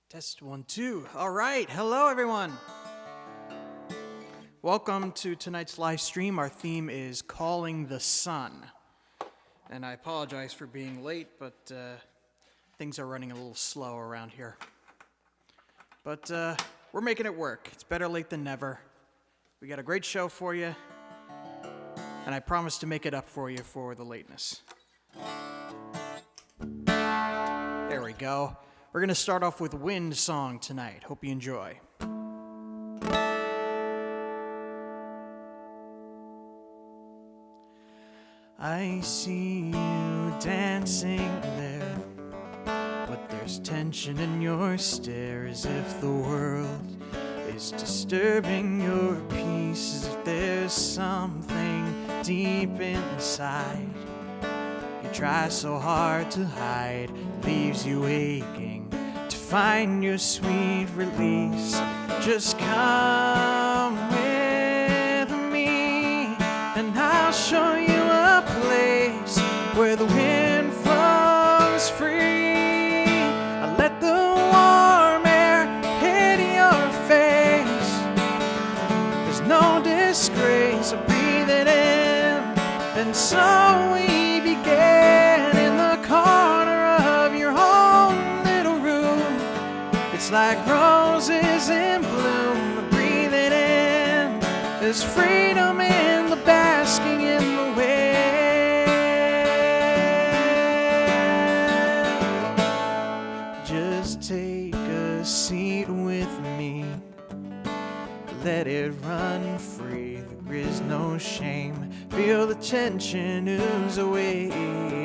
Test 1, 2. All right. Hello, everyone. Welcome to tonight's live stream. Our theme is Calling the Sun. And I apologize for being late, but things are running a little slow around here. But we're making it work. It's better late than never. We got a great show for you, and I promise to make it up for you for the lateness. There we go. We're going to start off with Wind Song tonight. Hope you enjoy. I see you dancing there, but there's tension in your stare, as if the world is disturbing your peace, as if there's something deep inside you try so hard to hide, leaves you aching to find your sweet release. Just come with me, and I'll show you a place where the wind flows free. I let the warm air hit your face. There's no disgrace, I breathe it in, and so we began in the corner of your own little room. It's like roses in bloom, I breathe it in. There's freedom in the basking in the wind. Just take a seat with me, let it run free. There is no shame, feel the tension ooze away.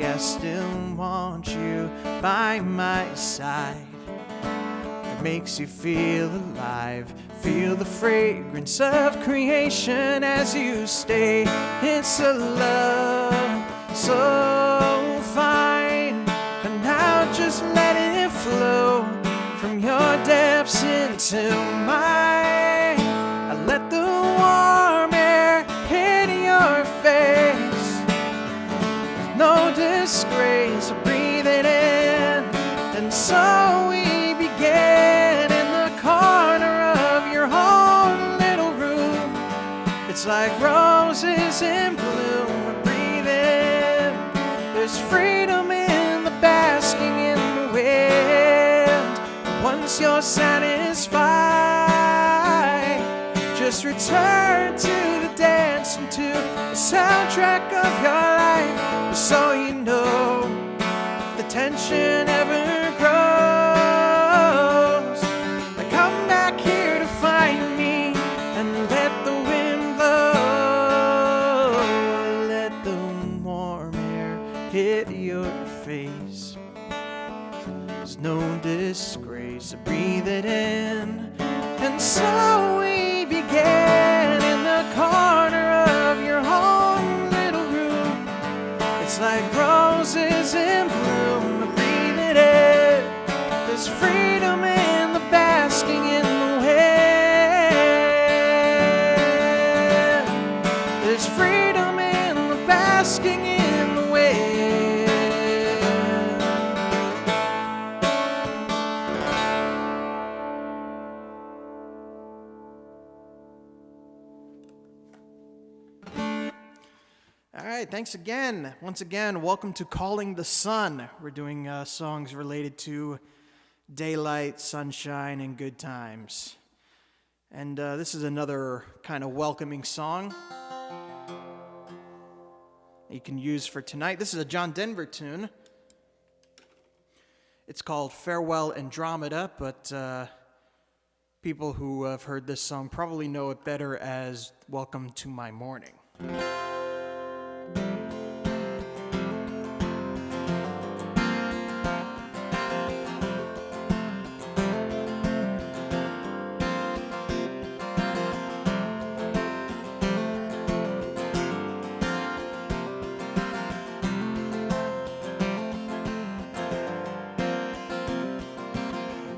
I still want you by my side. It makes you feel alive. Feel the fragrance of creation as you stay. It's a love so fine, and now just let it flow from your depths into mine. I let the warm air hit your face. There's no disgrace, I breathe it in, and so we began in the corner of your own little room. It's like roses in bloom, I breathe in. There's freedom in the basking in the wind. Once you're satisfied, just return to the dance and to the soundtrack of your life. So you know, if the tension ever grows, I come back here to find me and let the wind blow. Let the warm air hit your face. There's no disgrace, I breathe it in, and so we began in the corner of your own little room. It's like roses in bloom, I breathe it in. There's freedom in the basking in the wind. There's freedom in the basking in the wind. All right, thanks again. Once again, welcome to Calling the Sun. We're doing songs related to daylight, sunshine, and good times. And this is another kind of welcoming song you can use for tonight. This is a John Denver tune. It's called Farewell Andromeda, but people who have heard this song probably know it better as Welcome to My Morning.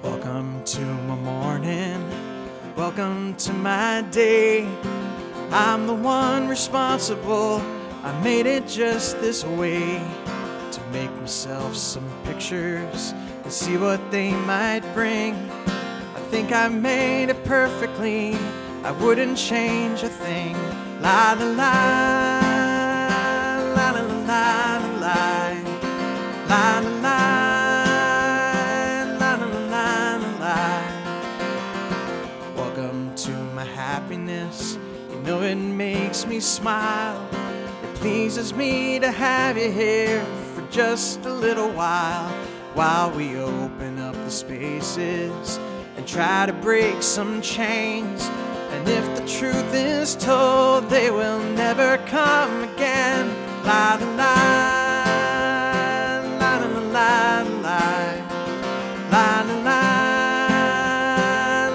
Welcome to my morning, welcome to my day. I'm the one responsible, I made it just this way. To make myself some pictures and see what they might bring. I think I made it perfectly, I wouldn't change a thing. La la la, la la la la la, la la la, la la la la la. Welcome to my happiness, you know it makes me smile. It pleases me to have you here for just a little while we open up the spaces and try to break some chains. And if the truth is told, they will never come again. La la la, la la la la la, la la la,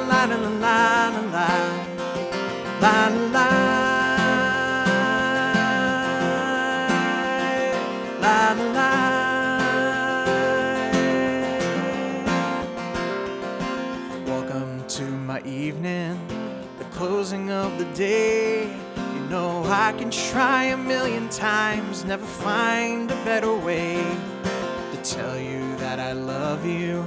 la la la la la, la la la, la la la. Welcome to my evening, closing of the day. You know I can try a million times, never find a better way to tell you that I love you.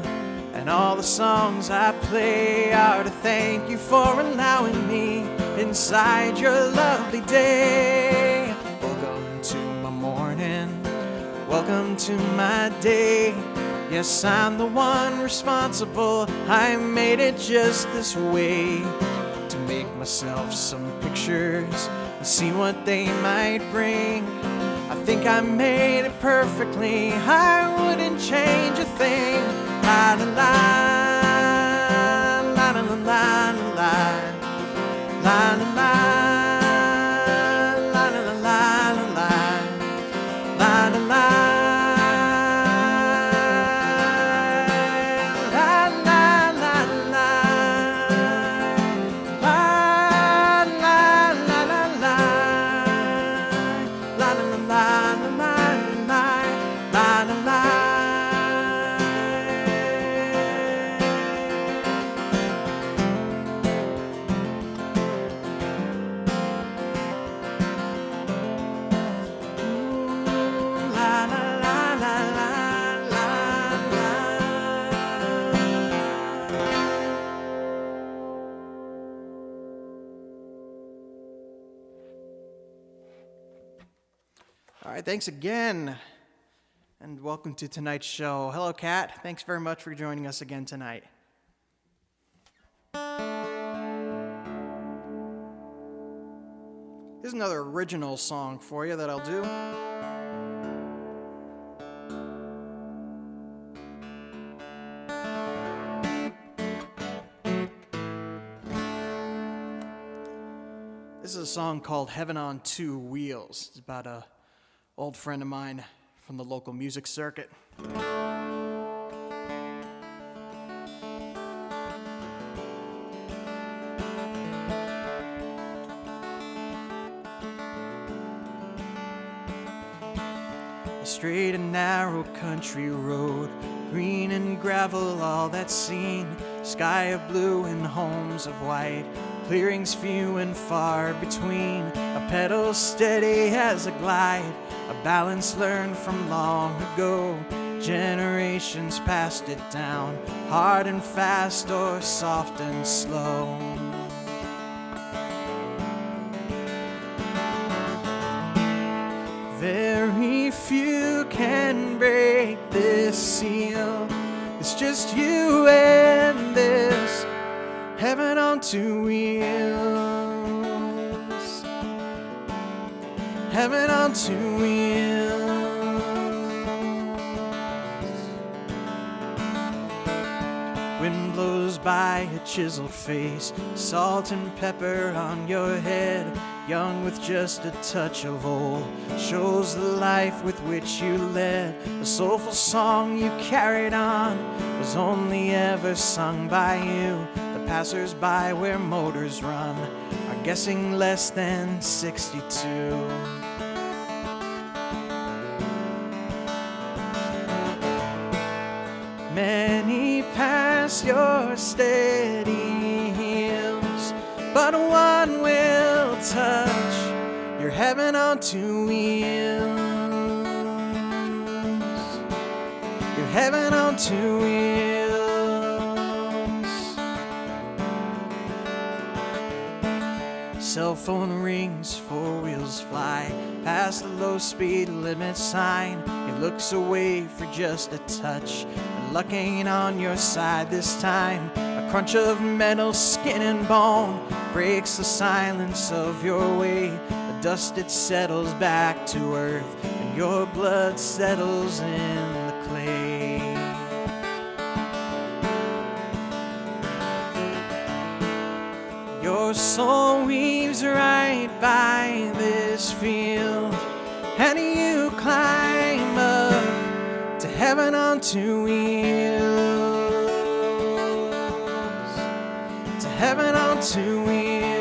And all the songs I play are to thank you for allowing me inside your lovely day. Welcome to my morning, welcome to my day. Yes, I'm the one responsible, I made it just this way. Make myself some pictures and see what they might bring. I think I made it perfectly, I wouldn't change a thing. La la la, la la la la la, la la la, la la la la la, la la la. All right, thanks again, and welcome to tonight's show. Hello, Kat. Thanks very much for joining us again tonight. Here's another original song for you that I'll do. This is a song called Heaven on Two Wheels. It's about a old friend of mine from the local music circuit. A straight and narrow country road, green and gravel, all that's seen, sky of blue and homes of white, clearings few and far between, a pedal steady as a glide, a balance learned from long ago, generations passed it down, hard and fast or soft and slow. Very few can break this seal, it's just you and this heaven on two wheels, heaven on two wheels. Wind blows by a chiseled face, salt and pepper on your head, young with just a touch of old, shows the life with which you led. A soulful song you carried on was only ever sung by you. The passers-by where motors run are guessing less than 62. Many pass your steady heels, but one will touch your heaven on two wheels, your heaven on two wheels. Cell phone rings, four wheels fly past the low speed limit sign. He looks away for just a touch, and luck ain't on your side this time. A crunch of metal, skin and bone breaks the silence of your way. The dust, it settles back to earth, and your blood settles in the clay. Your soul weaves right by this field, and you climb up to heaven on two wheels. To heaven on two wheels.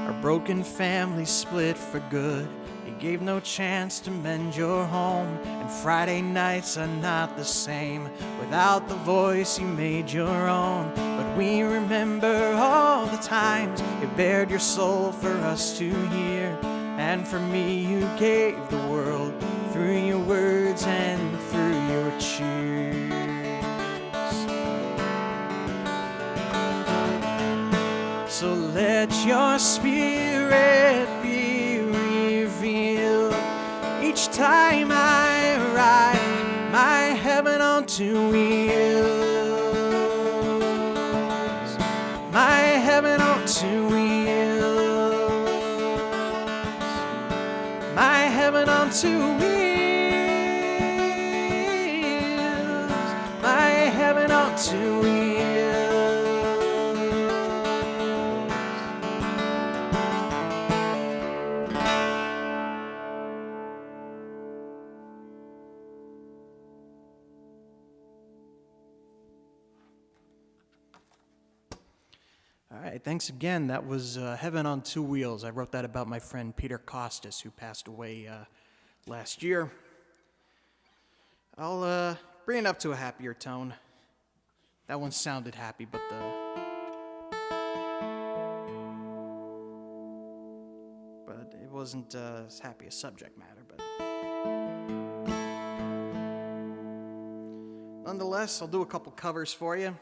Our broken family split for good. You gave no chance to mend your home, and Friday nights are not the same without the voice you made your own. But we remember all the times you bared your soul for us to hear, and for me you gave the world through your words and through your cheers. So let your spirit be revealed each time I ride my heaven on two wheels. My heaven on two wheels. My heaven on two wheels. My heaven on two wheels. All right, thanks again. That was Heaven on Two Wheels. I wrote that about my friend Peter Costas, who passed away last year. I'll bring it up to a happier tone. That one sounded happy, but it wasn't as happy as subject matter. But nonetheless, I'll do a couple covers for you.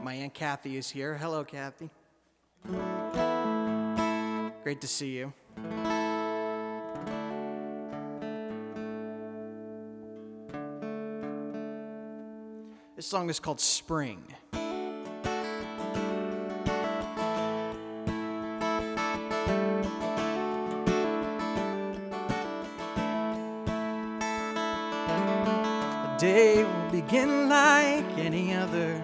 My Aunt Kathy is here. Hello, Kathy. Great to see you. This song is called Spring. A day will begin like any other.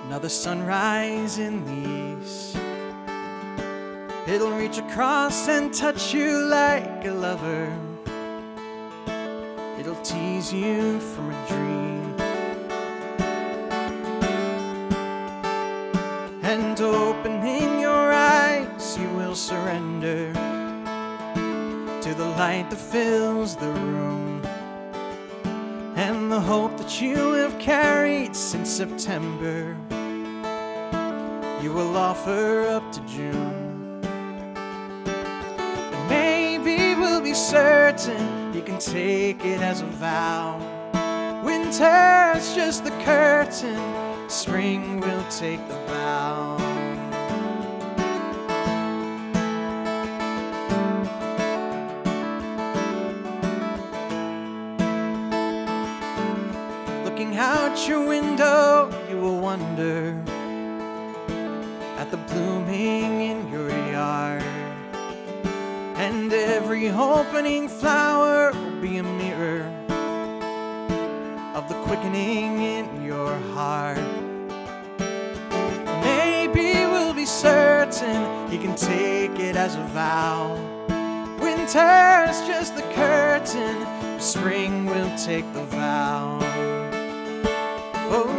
Another sunrise in the east. It'll reach across and touch you like a lover. It'll tease you from a dream. And opening your eyes, you will surrender to the light that fills the room, and the hope that you have carried since September, you will offer up to June. And maybe we'll be certain you can take it as a vow. Winter's just the curtain, spring will take the bow. Looking out your window, you will wonder at the blooming in your yard, and every opening flower will be a mirror of the quickening in your heart. Maybe we'll be certain you can take it as a vow. Winter's just the curtain, spring will take the vow. Oh,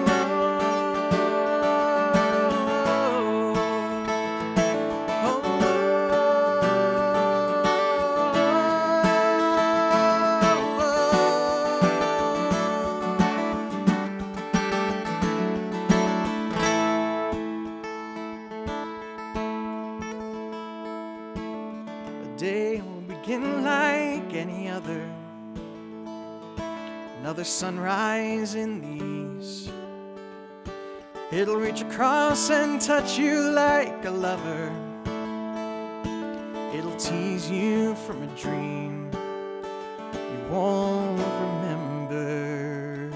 another sunrise in the east. It'll reach across and touch you like a lover. It'll tease you from a dream you won't remember.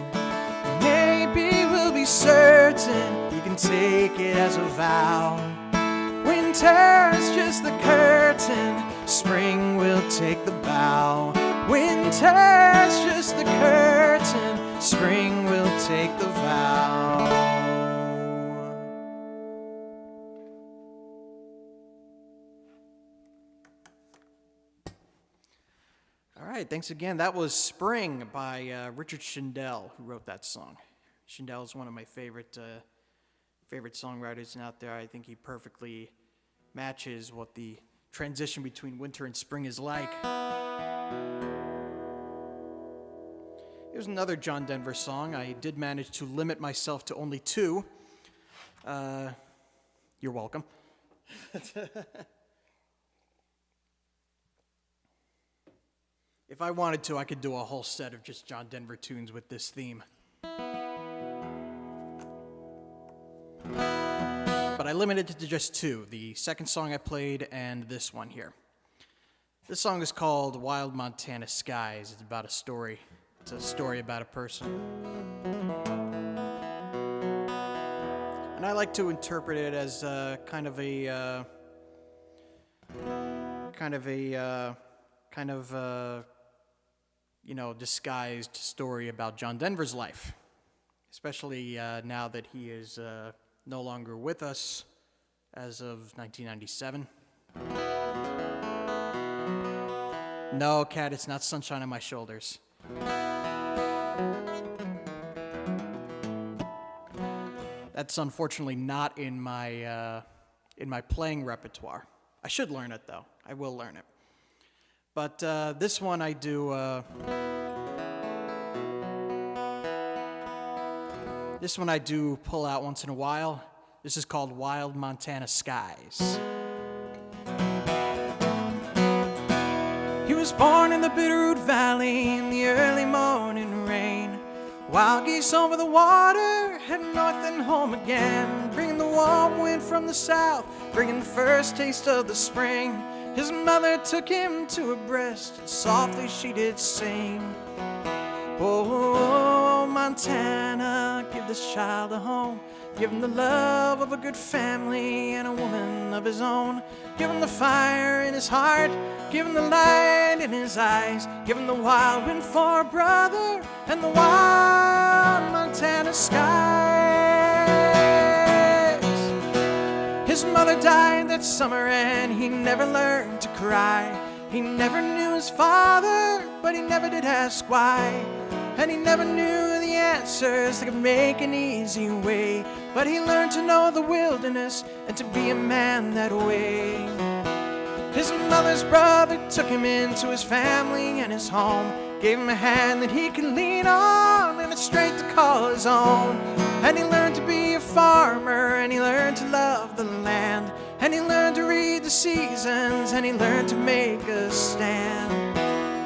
Maybe we'll be certain you can take it as a vow. Winter's just the curtain, spring will take the bow. Winter's just the curtain, spring will take the vow. All right, thanks again. That was Spring by Richard Shindell, who wrote that song. Shindell is one of my favorite songwriters out there. I think he perfectly matches what the transition between winter and spring is like. Here's another John Denver song. I did manage to limit myself to only two. You're welcome. If I wanted to, I could do a whole set of just John Denver tunes with this theme. But I limited it to just two, the second song I played and this one here. This song is called Wild Montana Skies. It's about a story. It's a story about a person. And I like to interpret it as kind of a disguised story about John Denver's life, especially now that he is no longer with us as of 1997. No, Cat, it's not Sunshine on My Shoulders. That's unfortunately not in my playing repertoire. I should learn it, though. I will learn it. But this one I do... This one I do pull out once in a while. This is called Wild Montana Skies. He was born in the Bitterroot Valley in the early morning rain. Wild geese over the water, heading north and home again, bringing the warm wind from the south, bringing the first taste of the spring. His mother took him to her breast, and softly she did sing. Oh, Montana, give this child a home. Give him the love of a good family and a woman of his own. Give him the fire in his heart. Give him the light in his eyes. Give him the wild wind for a brother and the wild Montana skies. His mother died that summer and he never learned to cry. He never knew his father, but he never did ask why. And he never knew the answers that could make an easy way. But he learned to know the wilderness and to be a man that way. His mother's brother took him into his family and his home, gave him a hand that he could lean on and a strength to call his own. And he learned to be a farmer, and he learned to love the land, and he learned to read the seasons, and he learned to make a stand.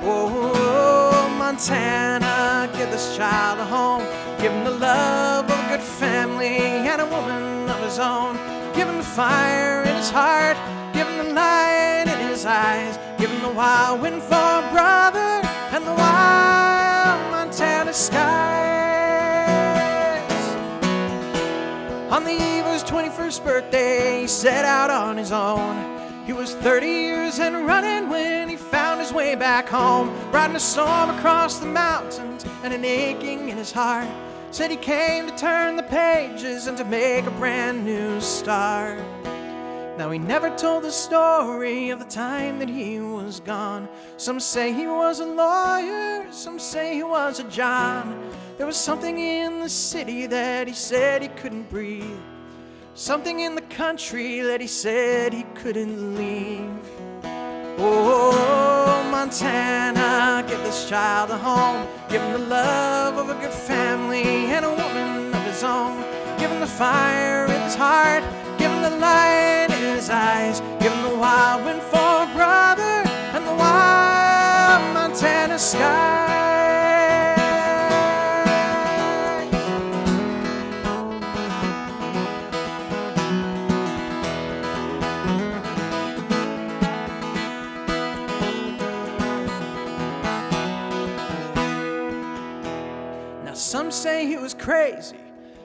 Oh, Montana, give this child a home. Give him the love of a good family and a woman of his own. Give him the fire in his heart. Give him the light in his eyes. Give him the wild wind for a brother and the wild Montana skies. On the eve of his 21st birthday, he set out on his own. He was 30 years and running when he found his way back home, riding a storm across the mountains and an aching in his heart. Said he came to turn the pages and to make a brand new start. Now he never told the story of the time that he was gone. Some say he was a lawyer, some say he was a John. There was something in the city that he said he couldn't breathe, something in the country that he said he couldn't leave. Oh, Montana, give this child a home. Give him the love of a good family and a woman of his own. Give him the fire in his heart. Give him the light in his eyes. Give him the wild wind for a brother and the wild Montana skies. Some say he was crazy,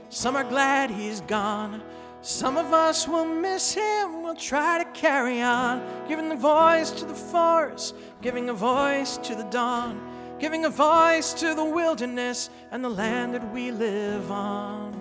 some are glad he's gone. Some of us will miss him, we'll try to carry on, giving a voice to the forest, giving a voice to the dawn, giving a voice to the wilderness and the land that we live on.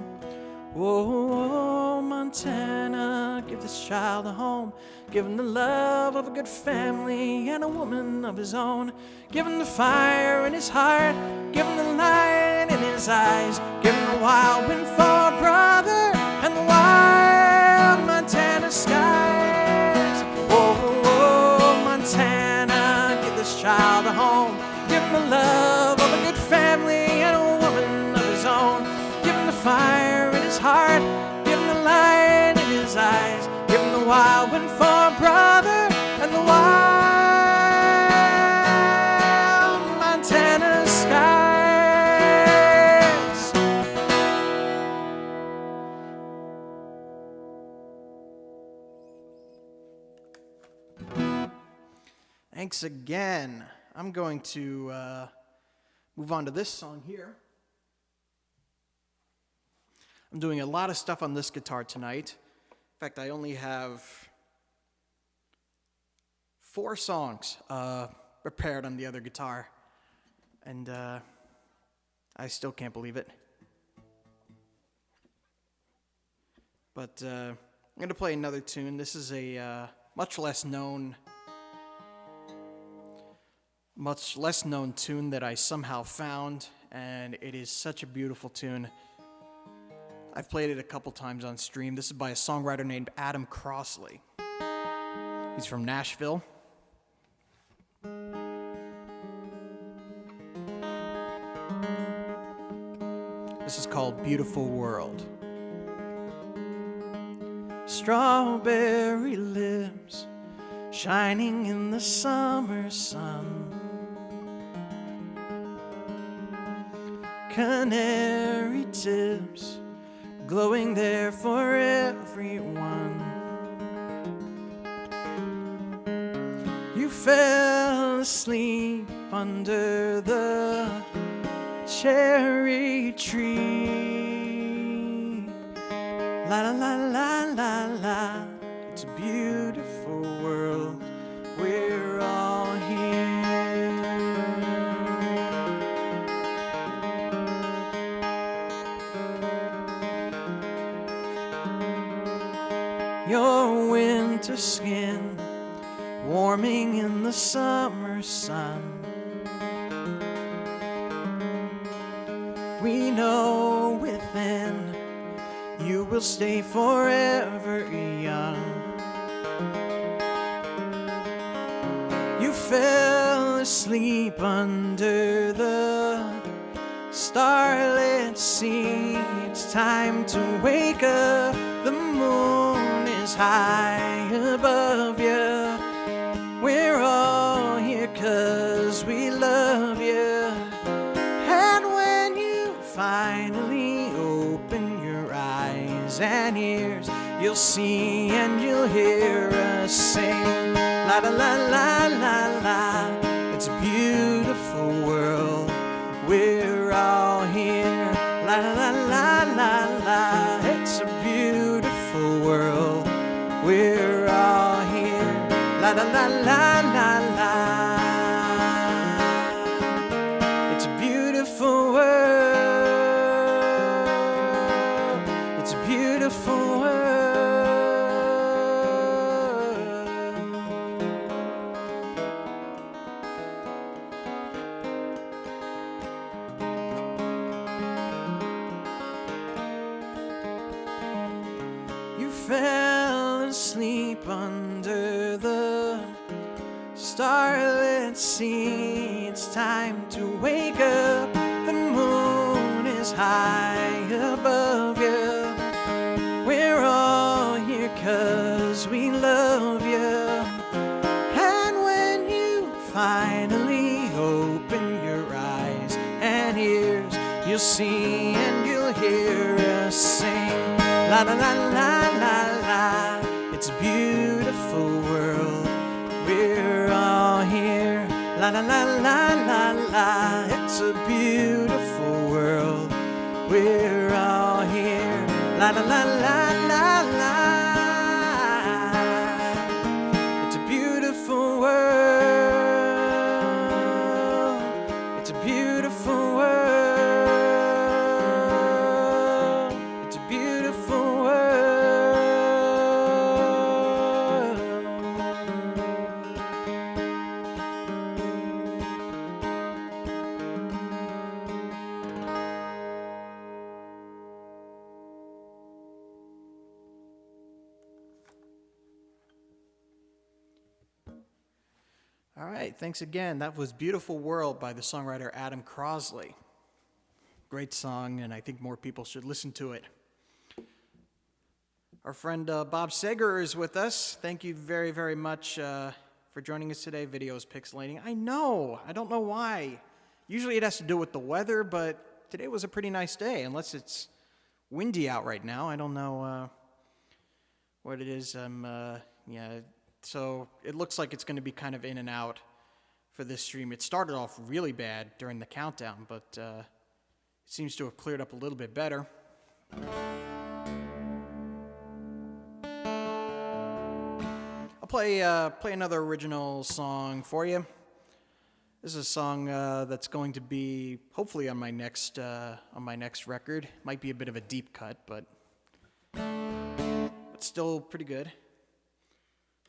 Oh, Montana, give this child a home, give him the love of a good family and a woman of his own. Give him the fire in his heart, give him the light in his eyes, give him the wild wind for a brother and the wild Montana skies. Oh, Montana, give this child a home, give him the love of a good family and a woman of his own. Give him the fire in his heart, give him the light in his eyes, give him the wild wind for a brother and the wild Montana skies. Thanks again. I'm going to move on to this song here. I'm doing a lot of stuff on this guitar tonight. In fact, I only have 4 songs prepared on the other guitar, and I still can't believe it. But I'm going to play another tune. This is a much less known tune that I somehow found, and it is such a beautiful tune. I've played it a couple times on stream. This is by a songwriter named Adam Crossley. He's from Nashville. This is called Beautiful World. Strawberry lips shining in the summer sun, canary tips glowing there for everyone. You fell asleep under the cherry tree. La la la la la la. It's a beautiful world. We're all here. Your winter skin warming in the summer sun. We know within you will stay forever young. You fell asleep under the starlit sea. It's time to wake up. The moon is high above you. We're all here 'cause we love you. And when you finally open your eyes and ears, you'll see and you'll hear us sing. La la la la la la. It's a beautiful world. We're all here. La la la la la. It's a beautiful world. We're all here. La la la la la la. It's a beautiful world. It's a beautiful world. You fell asleep under the starlit sea. It's time to wake up. The moon is high above you. We're all here 'cause we love you. And when you finally open your eyes and ears, you'll see and you'll hear us sing. La la la la la la. It's a beautiful world. We're all here. La la la la la la. It's a beautiful world. we're all here. La la la la la la. It's a beautiful world. It's a beautiful world. It's a beautiful world. All right, thanks again. That was Beautiful World by the songwriter Adam Crosley. Great song, and I think more people should listen to it. Our friend Bob Seger is with us. Thank you very, very much for joining us today. Video is pixelating. I know. I don't know why. Usually it has to do with the weather, but today was a pretty nice day, unless it's windy out right now. I don't know what it is. Yeah. So it looks like it's going to be kind of in and out for this stream. It started off really bad during the countdown, but it seems to have cleared up a little bit better. I'll play another original song for you. This is a song that's going to be hopefully on my next record. Might be a bit of a deep cut, but still pretty good.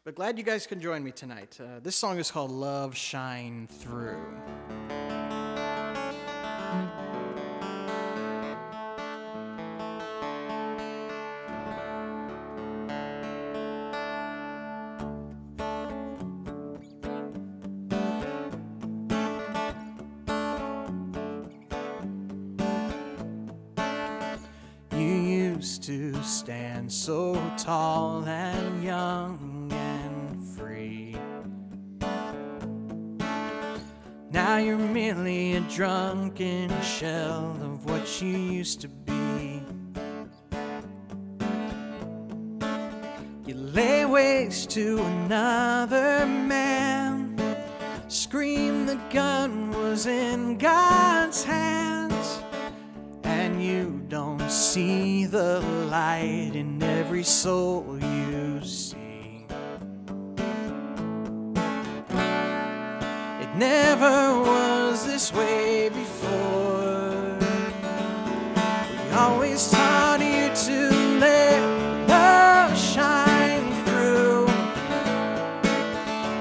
But glad you guys can join me tonight. This song is called Love Shine Through. You used to stand so tall and young and free. Now you're merely a drunken shell of what you used to be. You lay waste to another man, scream the gun was in God's hands, and you don't see the light in every soul you see. It never was this way before. We always taught you to let love shine through.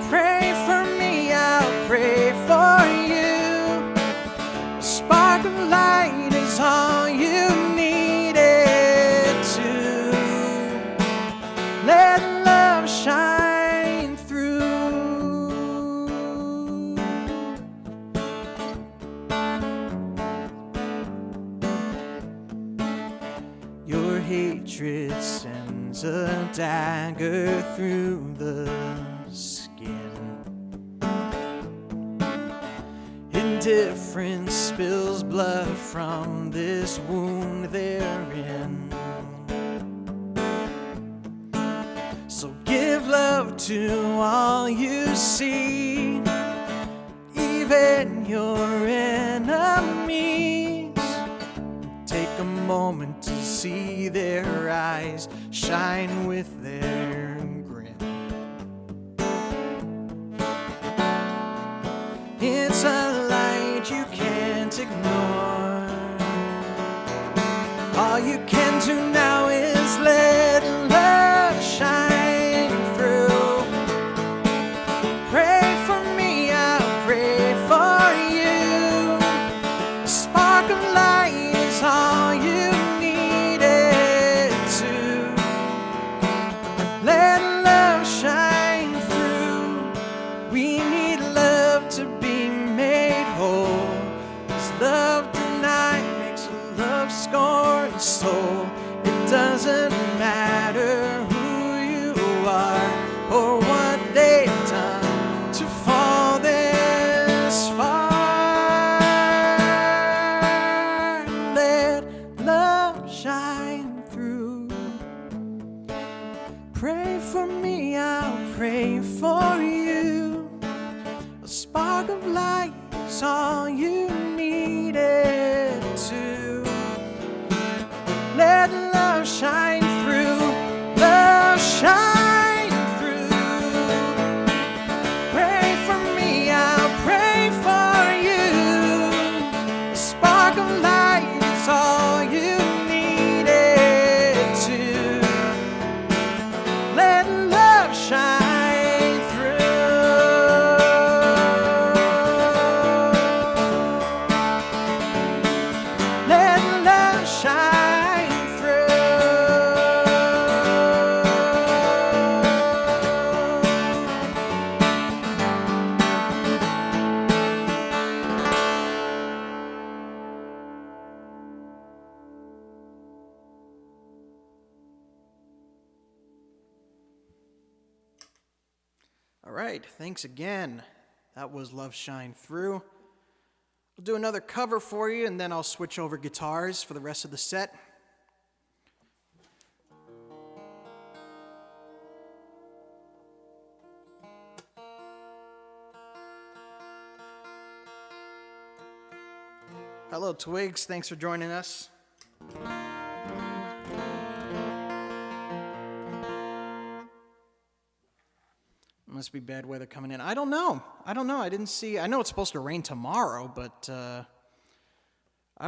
Pray for me, I'll pray for you. A spark of light is all you needed to let love shine through. Your hatred sends a dagger through the skin. Indifference spills blood from this wound therein. So give love to all you see, even your enemies. Take a moment to see their eyes shine with their grin. It's a light you can't ignore. All you can do now is let love shine through. Pray for me, I'll pray for you. A spark of light is all you needed to let love shine through. We need love to be made whole. 'Cause love denied makes a love scorned soul. It doesn't matter who you are or what they've done to fall this far. Let love shine through. Pray for me, I'll pray for you. A spark of light is all you needed to All right, thanks again. That was Love Shine Through. I'll do another cover for you, and then I'll switch over guitars for the rest of the set. Hello, Twigs. Thanks for joining us. Must be bad weather coming in. I don't know. I didn't see. I know it's supposed to rain tomorrow, but I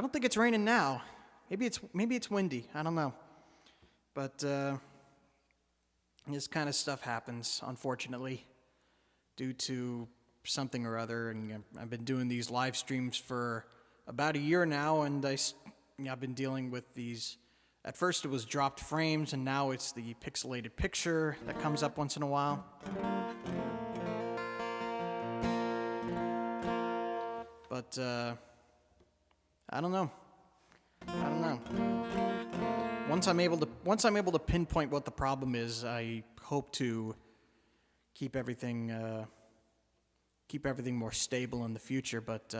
don't think it's raining now. Maybe it's windy. I don't know. But this kind of stuff happens, unfortunately, due to something or other. And I've been doing these live streams for about a year now, and I've been dealing with these. At first it was dropped frames, and now it's the pixelated picture that comes up once in a while. But I don't know. Once I'm able to pinpoint what the problem is, I hope to keep everything more stable in the future. But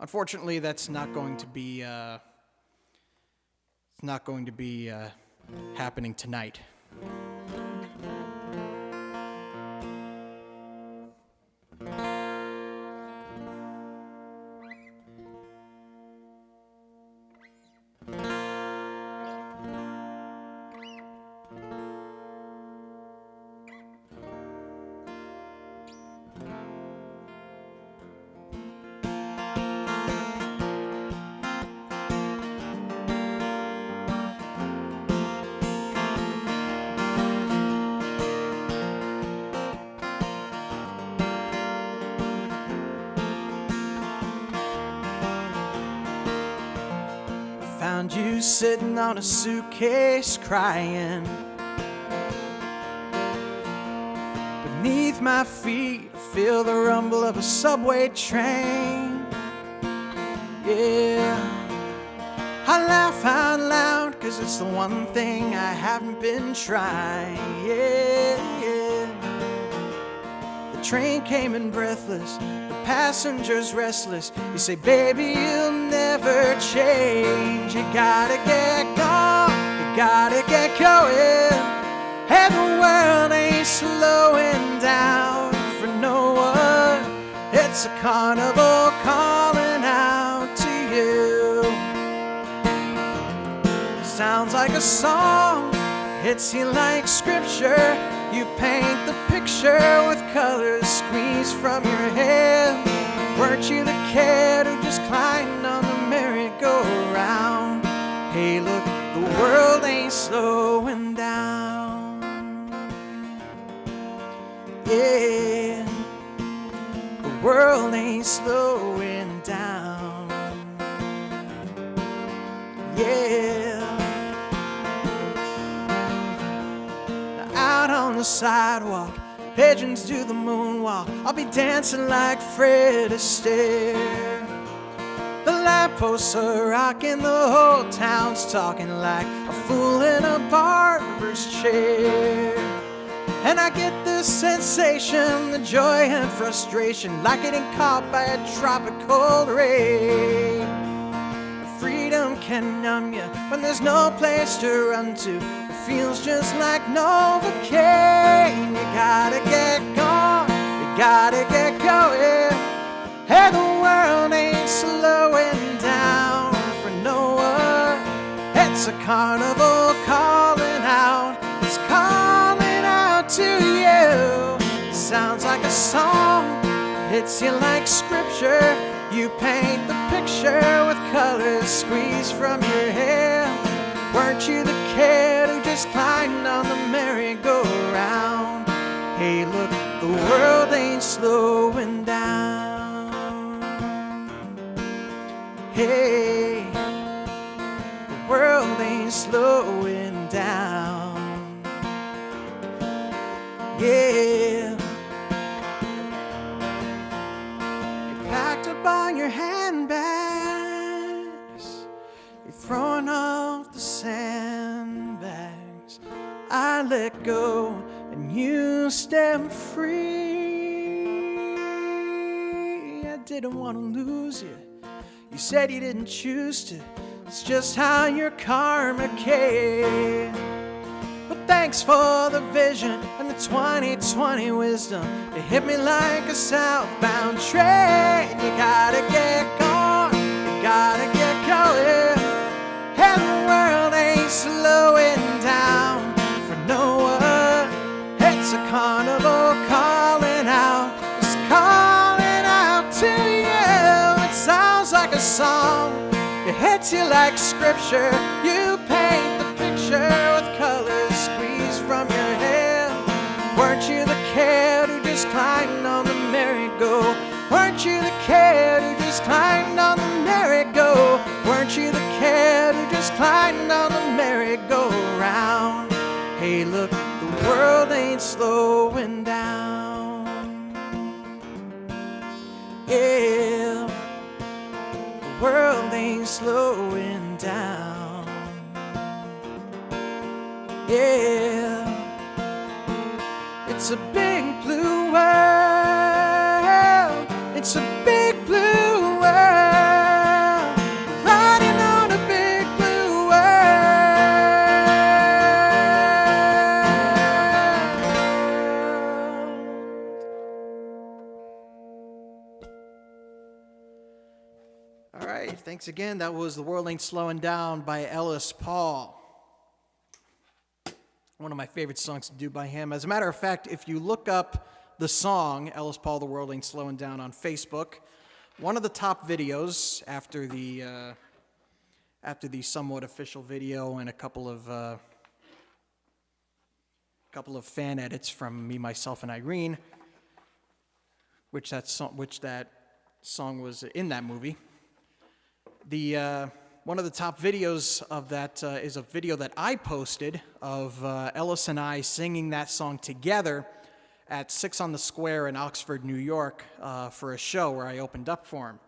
unfortunately, that's not going to be. It's not going to be happening tonight. Found you sitting on a suitcase crying. Beneath my feet, I feel the rumble of a subway train. Yeah, I laugh out loud, 'cause it's the one thing I haven't been trying. Yeah. The train came in breathless, passengers restless. You say, baby, you'll never change. You gotta get going, you gotta get going. And the world ain't slowing down for no one. It's a carnival calling out to you. Sounds like a song, hits you like scripture. You paint the picture with colors squeezed from your head. Weren't you the kid who just climbed on the merry-go-round? Hey, look, the world ain't slowing down. Yeah, the world ain't slowing down. Yeah. Out on the sidewalk, pigeons do the moonwalk. I'll be dancing like Fred Astaire. The lampposts are rocking, the whole town's talking like a fool in a barber's chair. And I get this sensation, the joy and frustration, like getting caught by a tropical ray. Freedom can numb you when there's no place to run to. Feels just like Novocaine. You gotta get going, you gotta get going. Hey, the world ain't slowing down for no one. It's a carnival calling out. It's calling out to you. Sounds like a song, hits you like scripture. You paint the picture with colors squeezed from your hair. Weren't you the kid who just climbed on the merry-go-round? Hey, look, the world ain't slowing down. Hey, the world ain't slowing down. Yeah. You packed up on your handbags, you're throwing off the sandbags. I let go and you step free. didn't want to lose you. You said you didn't choose to. It's just how your karma came. But thanks for the vision and the 2020 wisdom. It hit me like a southbound train. You gotta get going, you gotta get going. And the world ain't slowing down for no one. It's a carnival calling out. It's calling out to you. It sounds like a song. It hits you like scripture. You paint the picture with colors squeezed from your hair. Weren't you the kid who just climbed on the merry-go? Weren't you the kid who just climbed on the merry-go? Weren't you the kid who just climbed on the merry-go-round? Hey, look, the world ain't slowing down. Yeah, the world ain't slowing down. Yeah, it's a big blue world. It's a big blue world. Riding on a big blue world. All right, thanks again. That was The World Ain't Slowing Down by Ellis Paul. One of my favorite songs to do by him. As a matter of fact, if you look up the song, Ellis Paul, The World Ain't Slowing Down, on Facebook, one of the top videos after the somewhat official video and a couple of fan edits from me, myself, and Irene, which that song was in that movie. One of the top videos of that is a video that I posted of Ellis and I singing that song together at 6 on the Square in Oxford, New York, for a show where I opened up for him.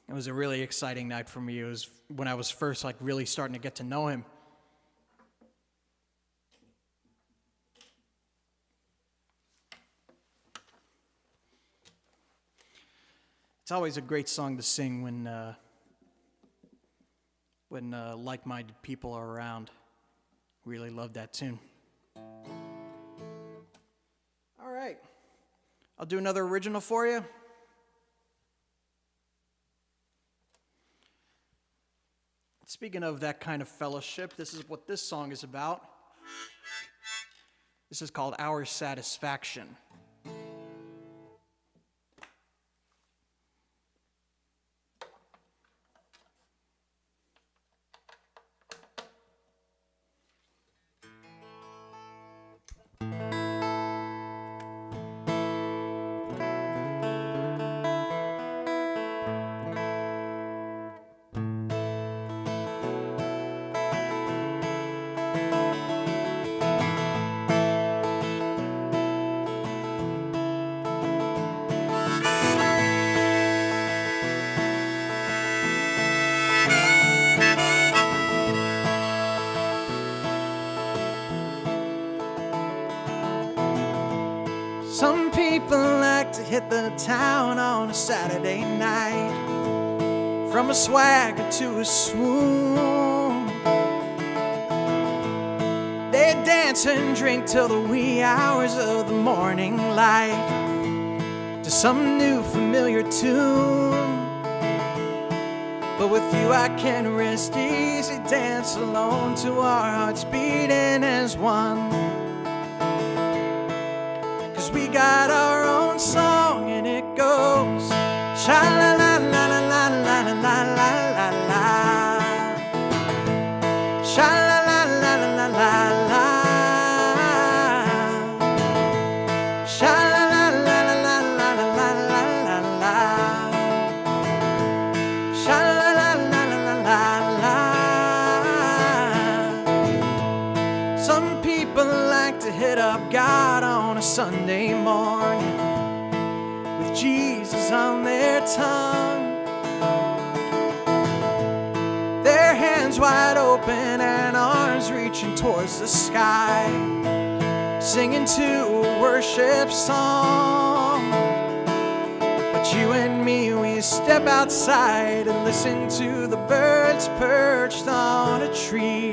It was a really exciting night for me. It was when I was first really starting to get to know him. It's always a great song to sing when like-minded people are around. Really love that tune. All right, I'll do another original for you. Speaking of that kind of fellowship, this is what this song is about. This is called Our Satisfaction. Some people like to hit the town on a Saturday night, from a swagger to a swoon. They dance and drink till the wee hours of the morning light to some new familiar tune. But with you I can rest easy, dance alone to our hearts beating as one. We got our own song and it goes sha-la-la-la-la-la-la-la-la-la, sha-la-la-la-la-la-la-la, sha-la-la-la-la-la-la-la-la, sha-la-la-la-la-la. Some people like to hit up God on a Sunday morning with Jesus on their tongue, their hands wide open and arms reaching towards the sky, singing to a worship song. you and me, we step outside and listen to the birds perched on a tree.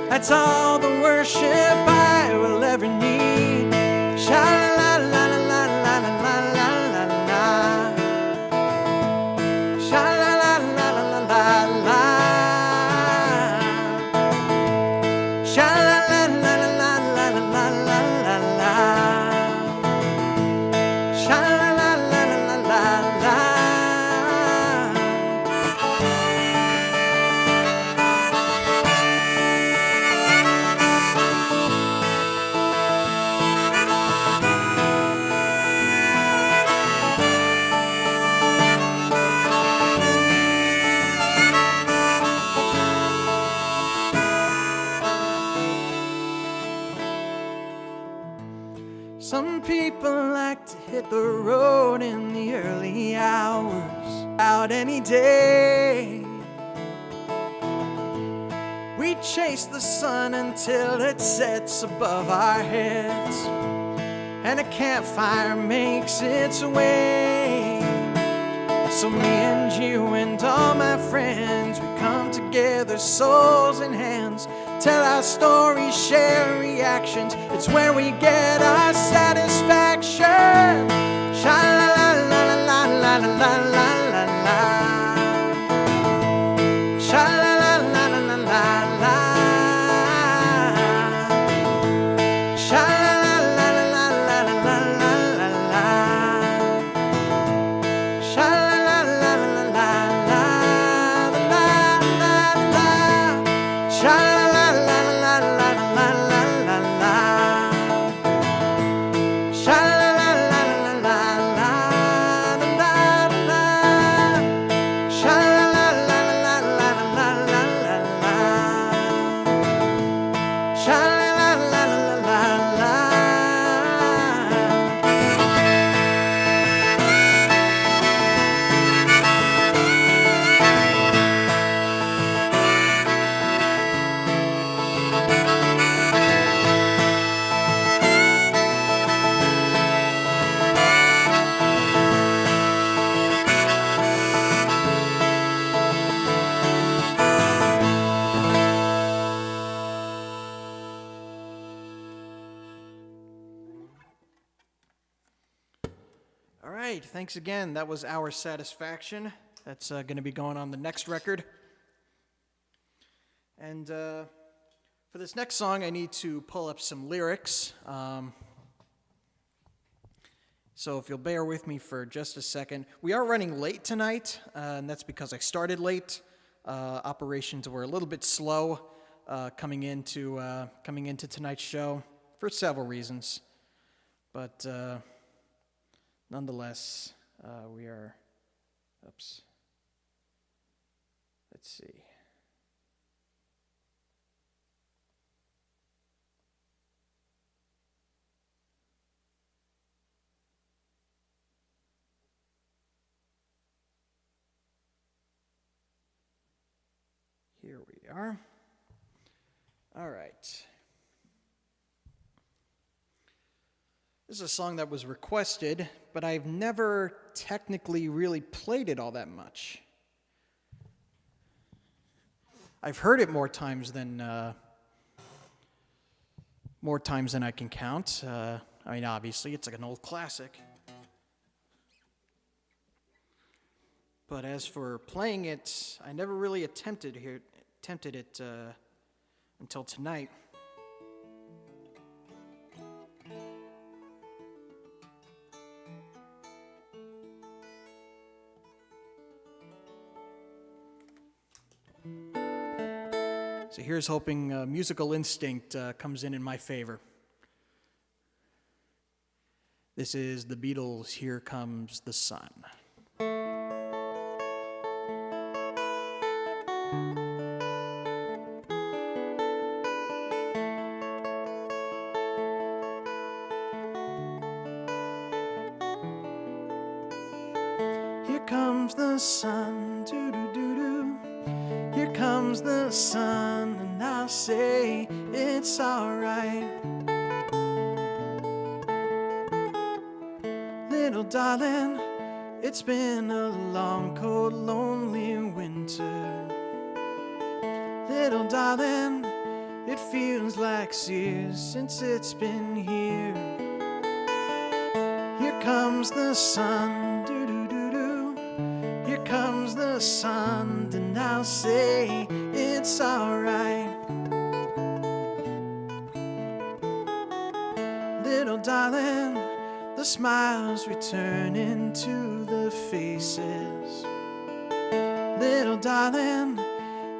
That's all the worship I will ever need. Sha-la-la-la-la-la-la-la-la-la. Sha-la-la-la-la-la-la-la. Sha-la-la-la-la-la-la-la-la. Sha-la-la-la-la-la-la. Some people like to hit the road in the early hours, out any day. We chase the sun until it sets above our heads, and a campfire makes its way. So me and you and all my friends, we come together, souls and hands, tell our stories, share reactions. It's where we get our satisfaction. Sha-la-la-la-la-la-la-la-la-la. Sha-la-la-la-la-la-la-la. Sha-la-la-la-la-la-la-la-la. Sha-la-la-la-la-la-la-la. All right, thanks again. That was Our Satisfaction. That's going to be going on the next record. And for this next song, I need to pull up some lyrics. So if you'll bear with me for just a second. We are running late tonight, and that's because I started late. Operations were a little bit slow coming into tonight's show for several reasons. But nonetheless, we are, oops, let's see. Here we are. All right. This is a song that was requested, but I've never technically really played it all that much. I've heard it more times than I can count. I mean, obviously, it's like an old classic. But as for playing it, I never really attempted it until tonight. So here's hoping musical instinct comes in my favor. This is the Beatles' Here Comes the Sun. Here comes the sun, doo-doo-doo-doo. Here comes the sun, and I'll say it's alright. Little darling, it's been a long, cold, lonely winter. Little darling, it feels like years since it's been here. Here comes the sun, doo-doo-doo-doo. Here comes the sun, and I'll say it's alright. Little darling, the smiles returning to the faces. Little darling,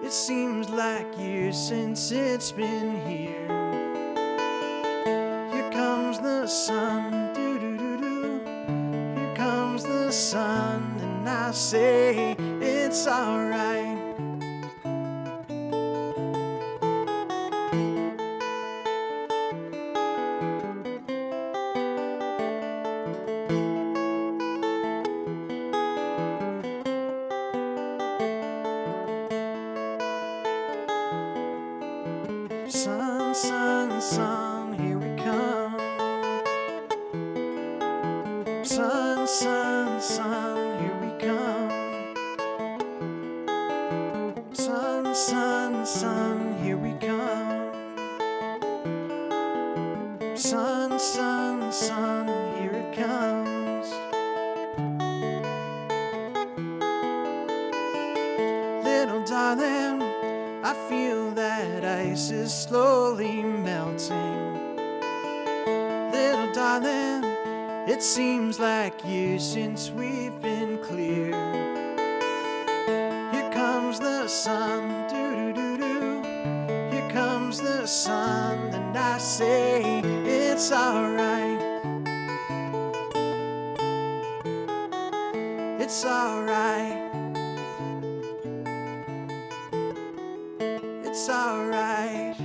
it seems like years since it's been here. Here comes the sun, doo-doo-doo-doo. Here comes the sun, and I say it's alright. Sun, sun, sun, here we come. Sun, sun, sun, here we come. Sun, sun, sun, here we come. Sun, sun, sun, here it comes. Little darling, I feel that ice is slowly melting. Little darling, it seems like years since we've been clear. Here comes the sun, doo-doo-doo-doo. Here comes the sun, and I say it's alright. It's alright. It's alright.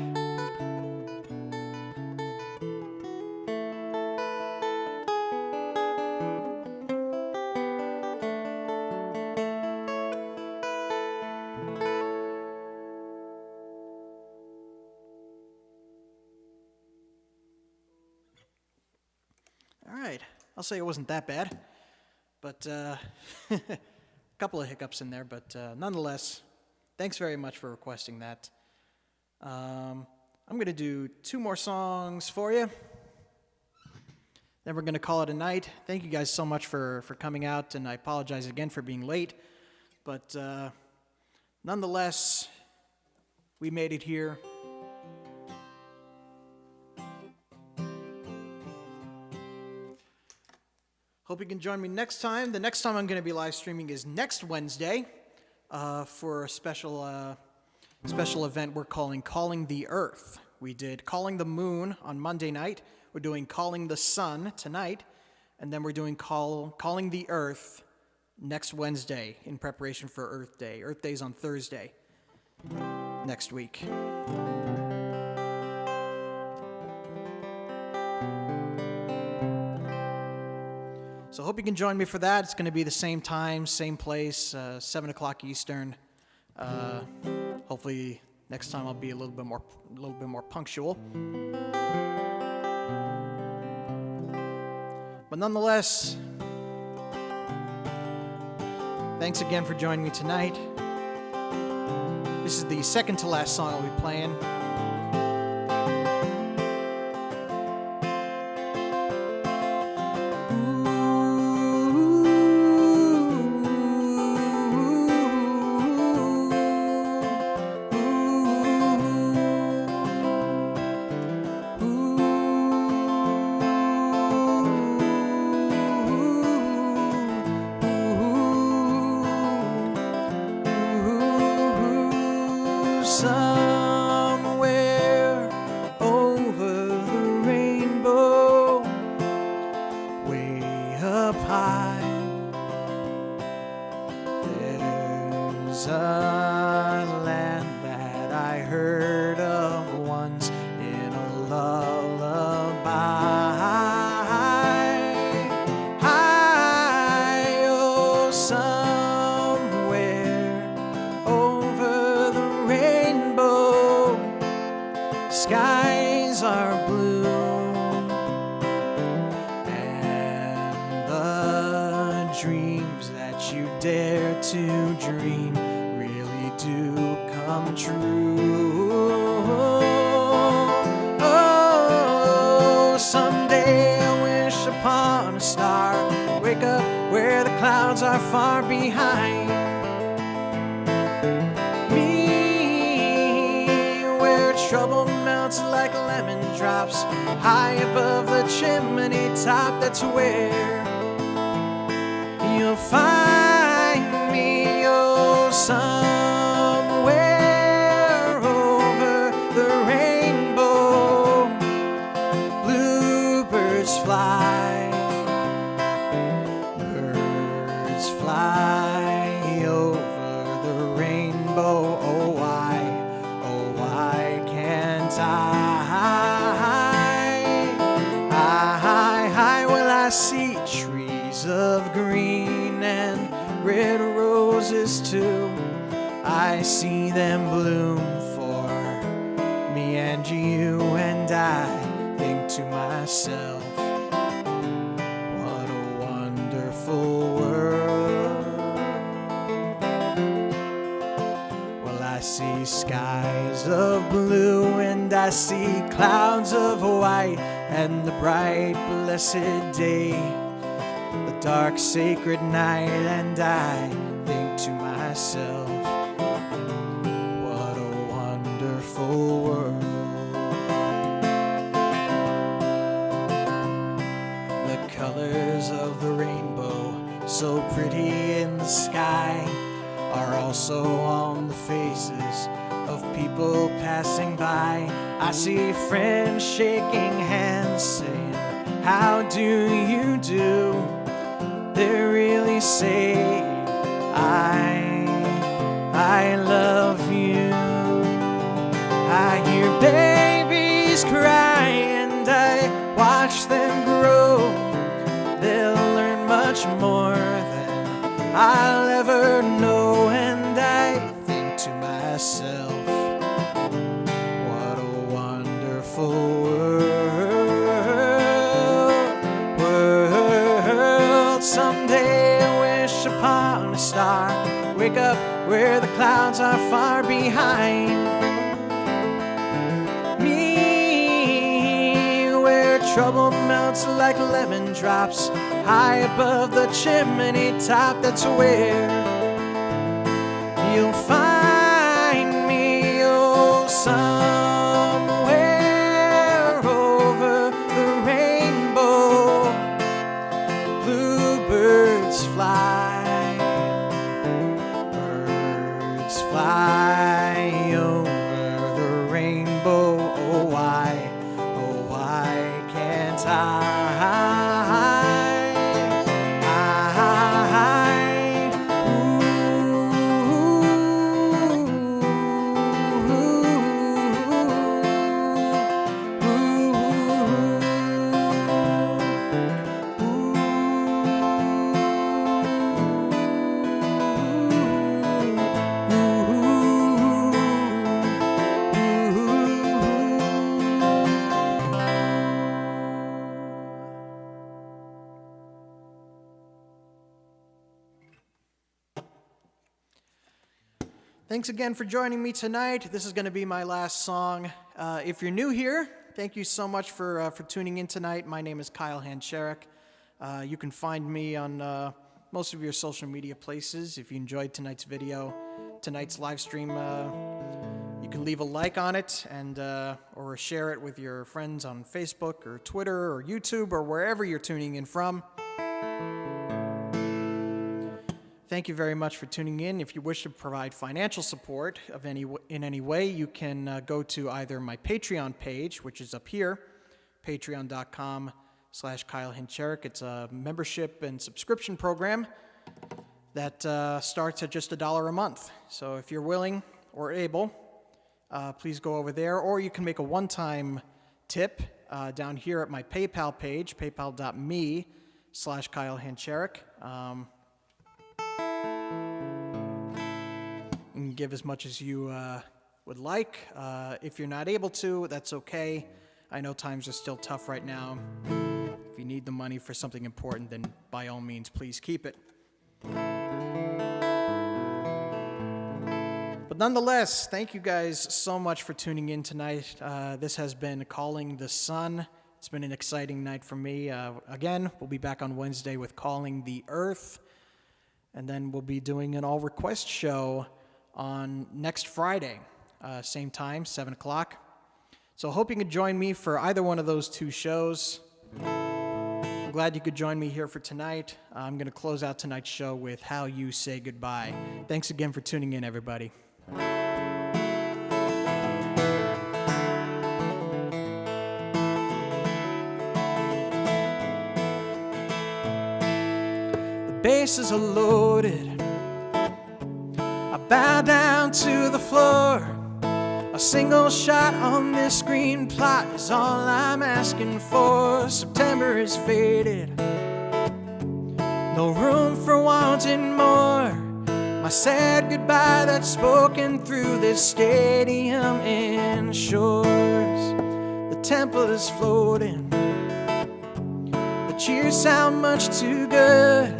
All right, I'll say it wasn't that bad, but a couple of hiccups in there, but nonetheless, thanks very much for requesting that. I'm going to do 2 more songs for you. Then we're going to call it a night. Thank you guys so much for coming out, and I apologize again for being late. But nonetheless, we made it here. Hope you can join me next time. The next time I'm going to be live streaming is next Wednesday for a special event we're calling the Earth. We did Calling the Moon on Monday night. We're doing Calling the Sun tonight. And then we're doing Calling the Earth next Wednesday in preparation for Earth Day. Earth Day's on Thursday next week. So I hope you can join me for that. It's going to be the same time, same place, 7 o'clock Eastern. Hopefully next time I'll be a little bit more punctual. But nonetheless, thanks again for joining me tonight. This is the second to last song I'll be playing. Somewhere over the rainbow, way up high, there's a land that I heard of once in a lullaby. High, oh, somewhere over the rainbow, skies are blue and the dreams that you dare to dream really do come true. Oh, someday I wish upon a star, wake up where the clouds are far behind me, where trouble melts like lemon drops high above the chimney top. That's where you'll find me, oh, somewhere over the rainbow. Bluebirds fly, birds fly over the rainbow. Oh, why can't I? Well, I see trees of green and red roses too. I see them bloom for me and you, and I think to myself, what a wonderful world. Well, I see skies of blue and I see clouds of white, and the bright blessed day, the dark sacred night, and I think to myself, what a wonderful world. The colors of the rainbow, so pretty in the sky, are also on the faces of people passing by. I see friends shaking hands saying, how do you do? They really say, I love you. I hear babies cry and I watch them grow. They'll learn much more than I'll ever know, and I think to myself, what a wonderful world. Someday I wish upon a star, wake up where the clouds are far behind me, where trouble melts like lemon drops high above the chimney top. That's where you'll find me, oh, somewhere over the rainbow. Bluebirds fly, birds fly over the rainbow. Oh, why can't I? Thanks again for joining me tonight. This is going to be my last song. If you're new here, thank you so much for tuning in tonight. My name is Kyle Hancherek. You can find me on most of your social media places. If you enjoyed tonight's video, tonight's live stream, you can leave a like on it and or share it with your friends on Facebook or Twitter or YouTube or wherever you're tuning in from. Thank you very much for tuning in. If you wish to provide financial support in any way, you can go to either my Patreon page, which is up here, patreon.com/Kyle Hancherek. It's a membership and subscription program that starts at just $1 a month. So if you're willing or able, please go over there. Or you can make a one-time tip down here at my PayPal page, paypal.me/Kyle Hancherek. You can give as much as you would like. If you're not able to, that's okay. I know times are still tough right now. If you need the money for something important, then by all means, please keep it. nonetheless, thank you guys so much for tuning in tonight. This has been Calling the Sun. It's been an exciting night for me. Again, we'll be back on Wednesday with Calling the Earth. And then we'll be doing an all-request show on next Friday, same time, 7 o'clock. So hope you can join me for either one of those two shows. I'm glad you could join me here for tonight. I'm going to close out tonight's show with How You Say Goodbye. Thanks again for tuning in, everybody. The bases are loaded. I bow down to the floor. A single shot on this screen plot is all I'm asking for. September is faded. No room for wanting more. My sad goodbye that's spoken through this stadium ensures. The temple is floating. The cheers sound much too good.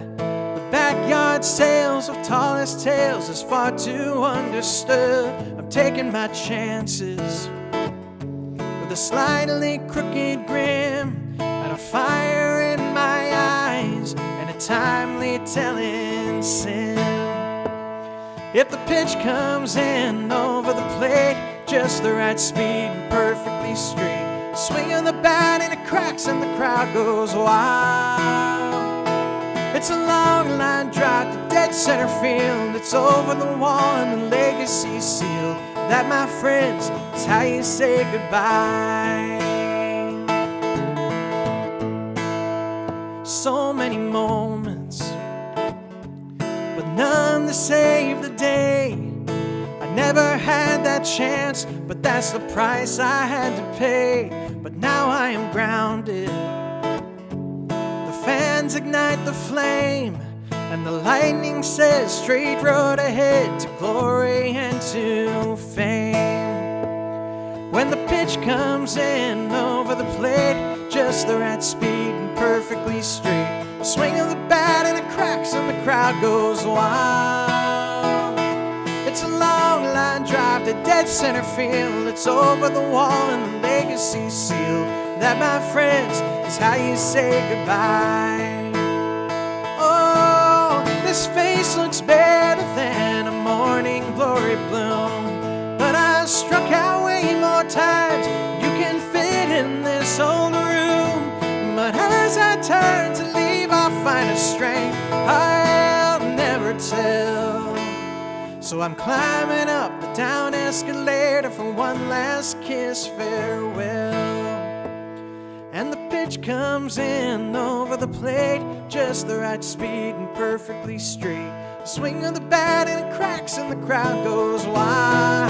Backyard sales of tallest tales is far too understood. I'm taking my chances with a slightly crooked grin and a fire in my eyes and a timely telling sin. If the pitch comes in over the plate, just the right speed and perfectly straight, swing of the bat and it cracks and the crowd goes wild. It's a long line drive to dead center field. It's over the wall and the legacy sealed. That, my friends, is how you say goodbye. So many moments, but none to save the day. I never had that chance, but that's the price I had to pay. But now I am grounded. Fans ignite the flame, and the lightning says straight road ahead to glory and to fame. When the pitch comes in over the plate, just the right speed and perfectly straight, a swing of the bat and it cracks and the crowd goes wild. It's a long line drive to dead center field. It's over the wall and the legacy sealed. That, my friends, is how you say goodbye. Oh, this face looks better than a morning glory bloom, but I struck out way more times. You can fit in this old room, but as I turn to leave, I'll find a strength I'll never tell. So I'm climbing up the down escalator for one last kiss farewell. And the pitch comes in over the plate, just the right speed and perfectly straight. Swing of the bat and it cracks and the crowd goes wild.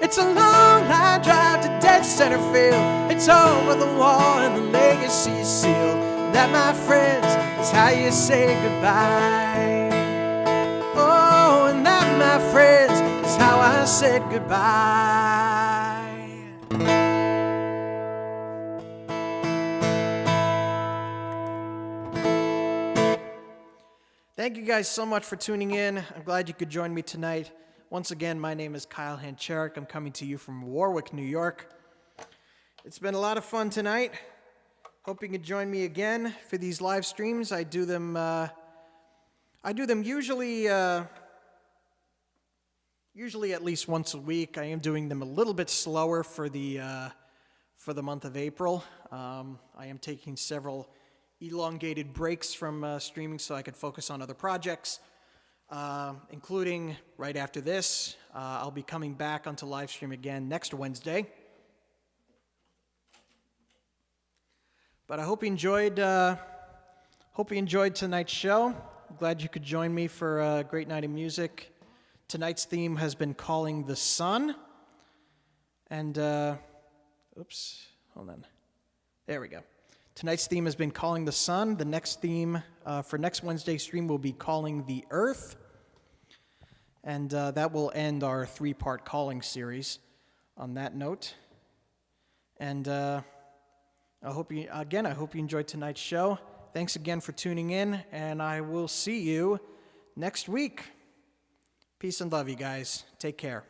It's a long line drive to dead center field. It's over the wall and the legacy sealed. That, my friends, is how you say goodbye. Oh, and that, my friends, is how I said goodbye. Thank you guys so much for tuning in. I'm glad you could join me tonight. Once again, my name is Kyle Hancharik. I'm coming to you from Warwick, New York. It's been a lot of fun tonight. Hope you can join me again for these live streams. I do them usually at least once a week. I am doing them a little bit slower for the month of April. I am taking several elongated breaks from streaming so I could focus on other projects, including right after this. I'll be coming back onto live stream again next Wednesday. But I hope you enjoyed tonight's show. I'm glad you could join me for a great night of music. Tonight's theme has been Calling the Sun. And, oops, hold on. There we go. Tonight's theme has been Calling the Sun. The next theme for next Wednesday's stream will be Calling the Earth. And that will end our 3-part calling series on that note. And I hope you enjoyed tonight's show. Thanks again for tuning in, and I will see you next week. Peace and love, you guys. Take care.